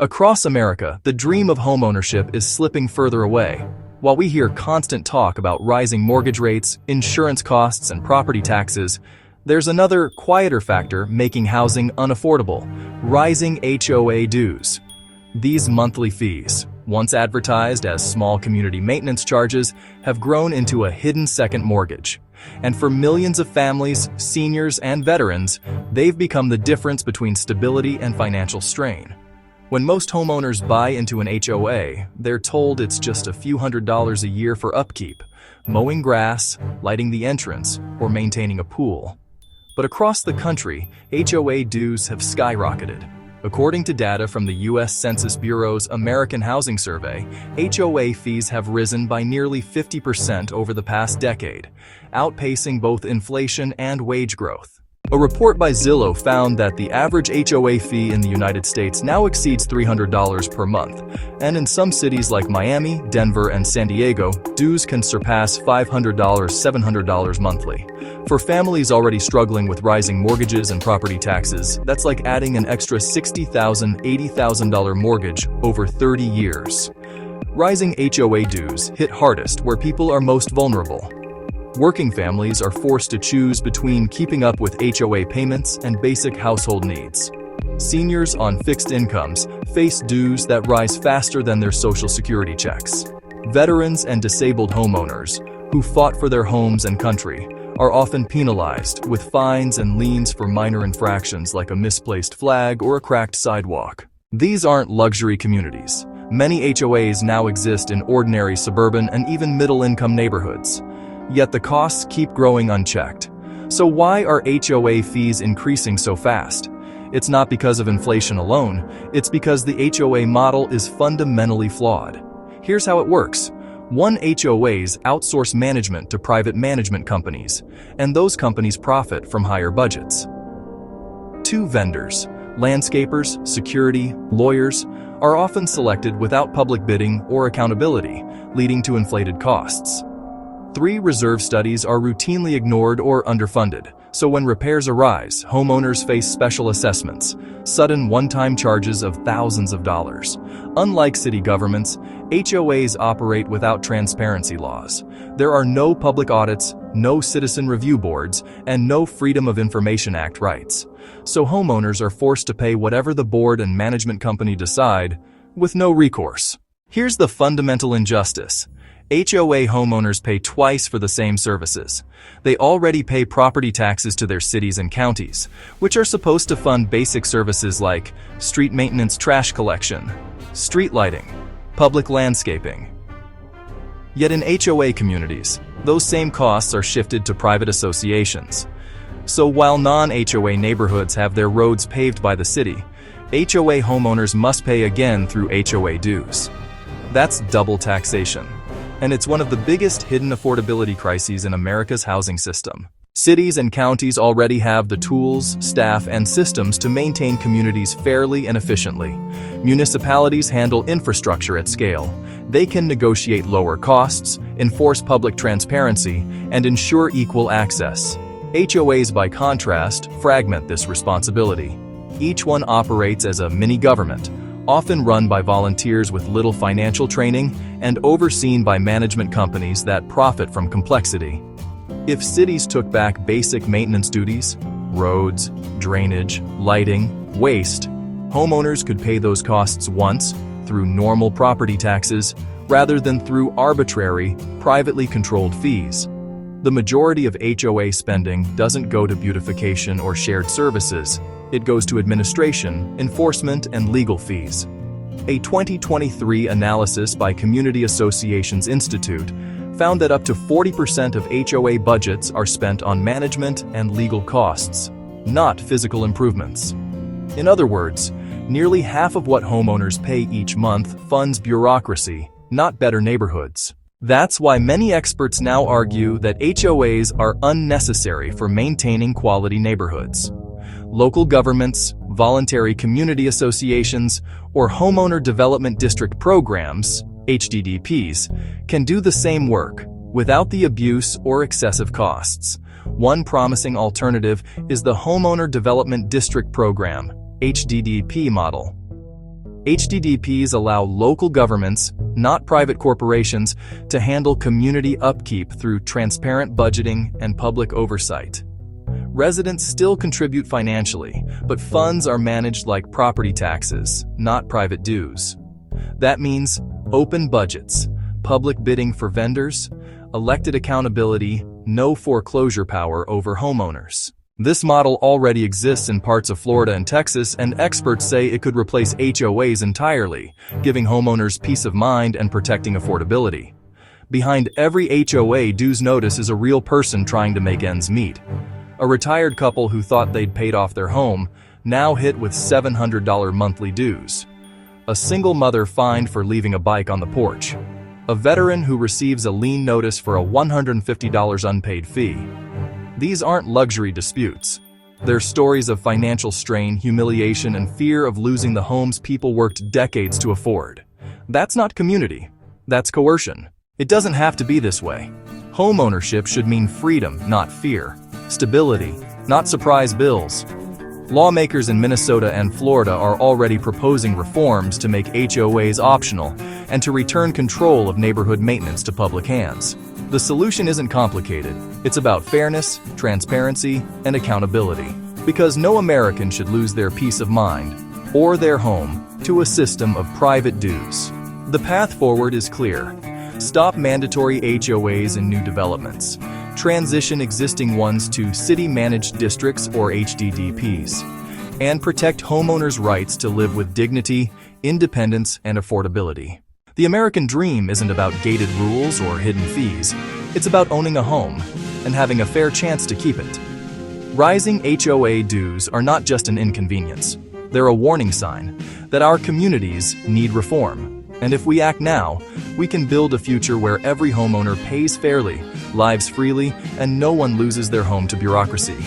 Across America, the dream of homeownership is slipping further away. While we hear constant talk about rising mortgage rates, insurance costs, and property taxes, there's another, quieter factor making housing unaffordable: rising HOA dues. These monthly fees, once advertised as small community maintenance charges, have grown into a hidden second mortgage. And for millions of families, seniors, and veterans, they've become the difference between stability and financial strain. When most homeowners buy into an HOA, they're told it's just a few $100s a year for upkeep, mowing grass, lighting the entrance, or maintaining a pool. But across the country, HOA dues have skyrocketed. According to data from the U.S. Census Bureau's American Housing Survey, HOA fees have risen by nearly 50% over the past decade, outpacing both inflation and wage growth. A report by Zillow found that the average HOA fee in the United States now exceeds $300 per month, and in some cities like Miami, Denver, and San Diego, dues can surpass $500, $700 monthly. For families already struggling with rising mortgages and property taxes, that's like adding an extra $60,000, $80,000 mortgage over 30 years. Rising HOA dues hit hardest where people are most vulnerable. Working families are forced to choose between keeping up with HOA payments and basic household needs. Seniors on fixed incomes face dues that rise faster than their Social Security checks. Veterans and disabled homeowners, who fought for their homes and country, are often penalized with fines and liens for minor infractions like a misplaced flag or a cracked sidewalk. These aren't luxury communities. Many HOAs now exist in ordinary suburban and even middle-income neighborhoods. Yet the costs keep growing unchecked. So why are HOA fees increasing so fast? It's not because of inflation alone, it's because the HOA model is fundamentally flawed. Here's how it works. HOAs outsource management to private management companies, and those companies profit from higher budgets. 2 vendors, landscapers, security, lawyers, are often selected without public bidding or accountability, leading to inflated costs. 3 reserve studies are routinely ignored or underfunded, so when repairs arise, homeowners face special assessments, sudden one-time charges of thousands of dollars. Unlike city governments, HOAs operate without transparency laws. There are no public audits, no citizen review boards, and no Freedom of Information Act rights. So homeowners are forced to pay whatever the board and management company decide, with no recourse. Here's the fundamental injustice. HOA homeowners pay twice for the same services. They already pay property taxes to their cities and counties, which are supposed to fund basic services like street maintenance, trash collection, street lighting, public landscaping. Yet in HOA communities, those same costs are shifted to private associations. So while non-HOA neighborhoods have their roads paved by the city, HOA homeowners must pay again through HOA dues. That's double taxation. And it's one of the biggest hidden affordability crises in America's housing system. Cities and counties already have the tools, staff, and systems to maintain communities fairly and efficiently. Municipalities handle infrastructure at scale. They can negotiate lower costs, enforce public transparency, and ensure equal access. HOAs, by contrast, fragment this responsibility. Each one operates as a mini-government, often run by volunteers with little financial training and overseen by management companies that profit from complexity. If cities took back basic maintenance duties, roads, drainage, lighting, waste, homeowners could pay those costs once through normal property taxes rather than through arbitrary, privately controlled fees. The majority of HOA spending doesn't go to beautification or shared services. It goes to administration, enforcement, and legal fees. A 2023 analysis by Community Associations Institute found that up to 40% of HOA budgets are spent on management and legal costs, not physical improvements. In other words, nearly half of what homeowners pay each month funds bureaucracy, not better neighborhoods. That's why many experts now argue that HOAs are unnecessary for maintaining quality neighborhoods. Local governments, voluntary community associations, or homeowner development district programs, HDDPs, can do the same work without the abuse or excessive costs. One promising alternative is the Homeowner Development District Program, HDDP model. HDDPs allow local governments, not private corporations, to handle community upkeep through transparent budgeting and public oversight. Residents still contribute financially, but funds are managed like property taxes, not private dues. That means open budgets, public bidding for vendors, elected accountability, no foreclosure power over homeowners. This model already exists in parts of Florida and Texas, and experts say it could replace HOAs entirely, giving homeowners peace of mind and protecting affordability. Behind every HOA dues notice is a real person trying to make ends meet. A retired couple who thought they'd paid off their home, now hit with $700 monthly dues. A single mother fined for leaving a bike on the porch. A veteran who receives a lien notice for a $150 unpaid fee. These aren't luxury disputes. They're stories of financial strain, humiliation, and fear of losing the homes people worked decades to afford. That's not community. That's coercion. It doesn't have to be this way. Homeownership should mean freedom, not fear. Stability, not surprise bills. Lawmakers in Minnesota and Florida are already proposing reforms to make HOAs optional and to return control of neighborhood maintenance to public hands. The solution isn't complicated. It's about fairness, transparency, and accountability. Because no American should lose their peace of mind or their home to a system of private dues. The path forward is clear. Stop mandatory HOAs in new developments. Transition existing ones to city-managed districts or HDDPs, and protect homeowners' rights to live with dignity, independence, and affordability. The American dream isn't about gated rules or hidden fees. It's about owning a home and having a fair chance to keep it. Rising HOA dues are not just an inconvenience. They're a warning sign that our communities need reform. And if we act now, we can build a future where every homeowner pays fairly, lives freely, and no one loses their home to bureaucracy.